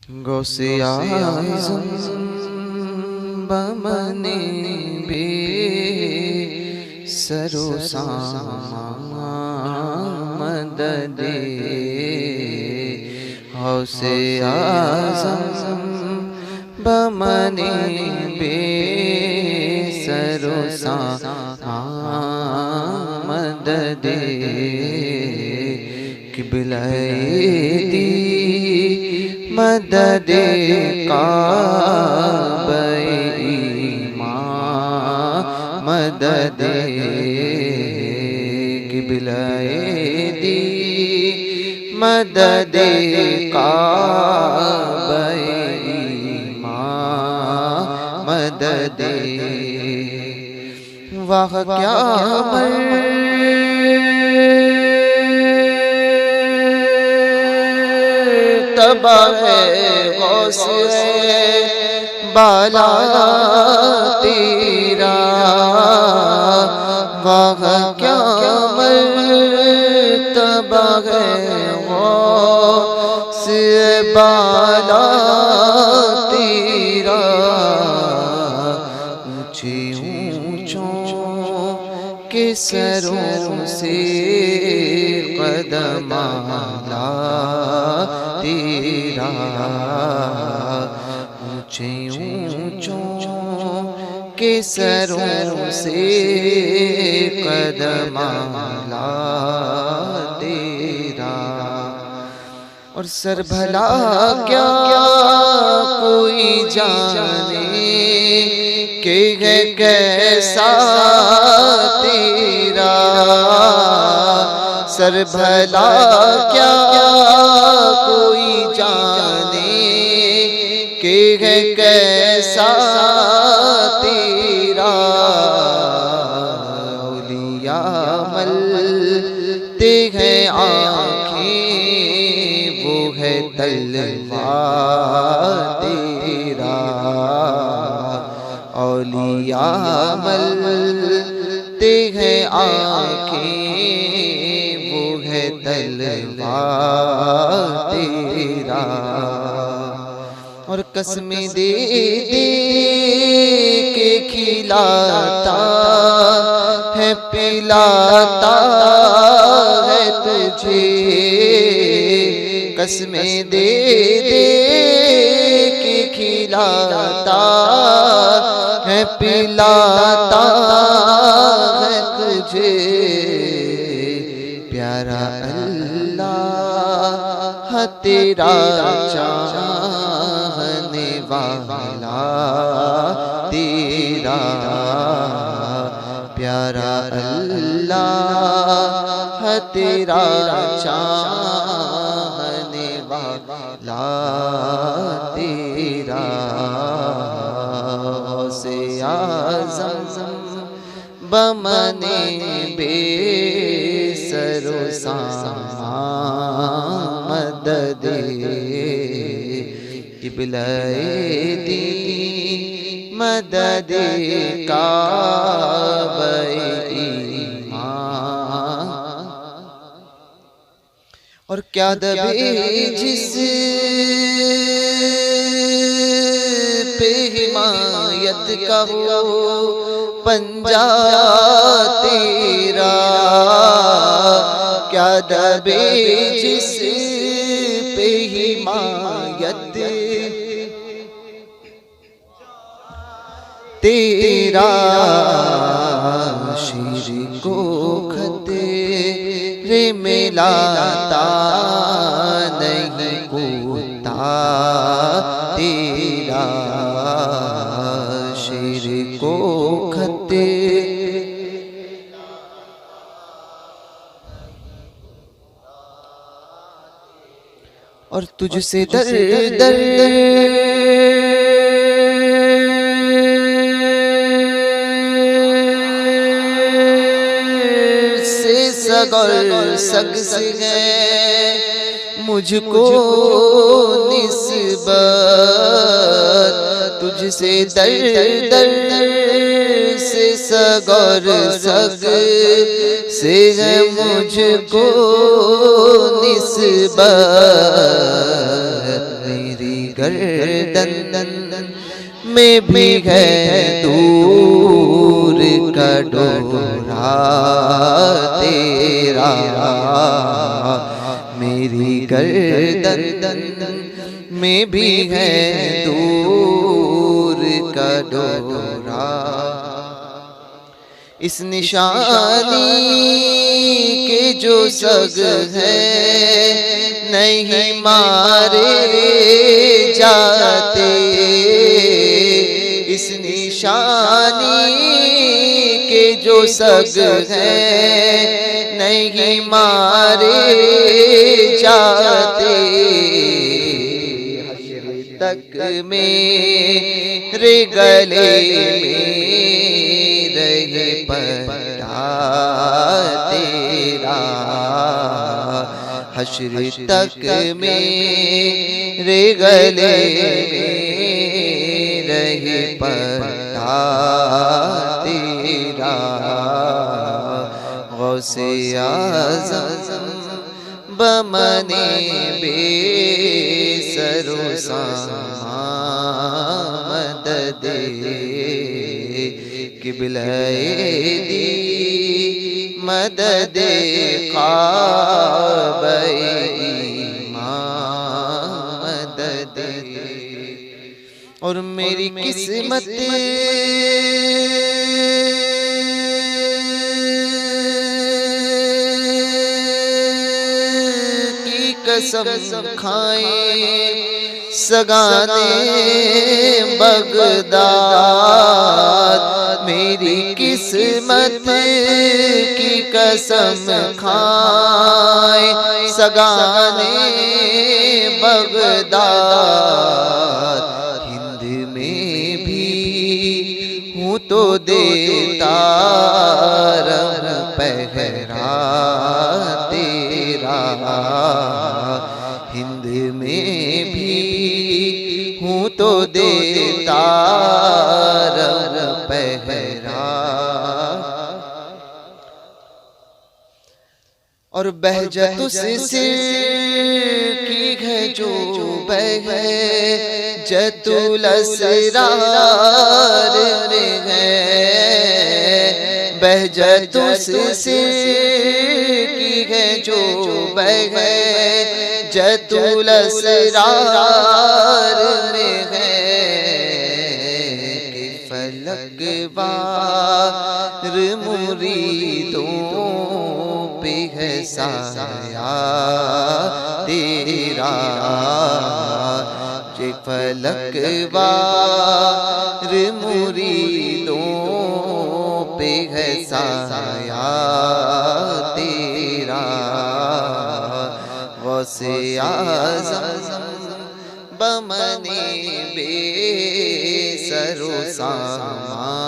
गौसे आज़म बमने बे सरो सामा मददे। गौसे आज़म बमने बे सरो सामा मददे। किबलाए दी मदद काबे ईमान मदद किबलाए दी मदद काबे ईमान मदद। वाह क्या तबा है गौसे बाला तेरा। वाह क्या मर्तबा है गौसे बाला तेरा। ऊंचे ऊंचों के सरों से कदम आला तेरा। ऊंचे ऊंचों के सरों से कदम आला तेरा। और सर भला क्या कोई जाने कि है कैसा तेरा। सर भला क्या कोई जाने कि है कैसा तेरा। औलिया मलते हैं आँखें वो है तलवार तेरा। औलिया मलते हैं आँखें तलवार तेरा। और कसमें दे दे के खिलाता है पिलाता है तुझे। कसमें दे दे के खिलाता है पिलाता है तुझे। प्यारा अल्लाह तेरा चाहने वाला तेरा। प्यारा अल्लाह तेरा चाहने वाला तेरा। गौसे आज़म बमने बे सरो सामा मदद किबलाए दी मदद काबे ईमान। और क्या दबे जिस पे हिमायत का हो पंजा तेरा। क्या दबे जिस पे हिमायत तेरा। शीर को खतरे में लाता नहीं कोता तेरा। शीर को खतरे और तुझसे दर दर से सगर सग से है मुझको निस्बत। तुझसे दर दर से सगर सग से है मुझको निस्बत। मेरी गर्दन में भी है दूर का डोरा तेरा, मेरी गर्दन में भी है दूर का डोरा। इस निशानी के जो सग है नहीं मारे जाते, इस निशानी के जो सग है नहीं मारे जाते। हश्र तक मेरे गले में रहे पटा तेरा, हश्र तक मेरे गले में रहे पटा तेरा। गौसे आज़म बमने बेसरो मदद किबलाए दी मदद क़ाबे ईमान मदद। और मेरी किस्मत की कसम खाए सगाने बगदाद, मेरी किस्मत की कसम खाए सगाने बगदाद। हिंद में भी हूँ तो देता रंग पहरा तेरा, हिंद में भी हूँ तो देता रंग पहरा। और बहजतुस सिर की है जो बहे जतुल असरार है, बहजतुस सिर की है जो बहे जतुल असरार है। कि फलक वार मुरीदों पे है साया तेरा, कि फलक वार मुरीदों पे है साया तेरा। गौसे आज़म बमने बेसरो सामा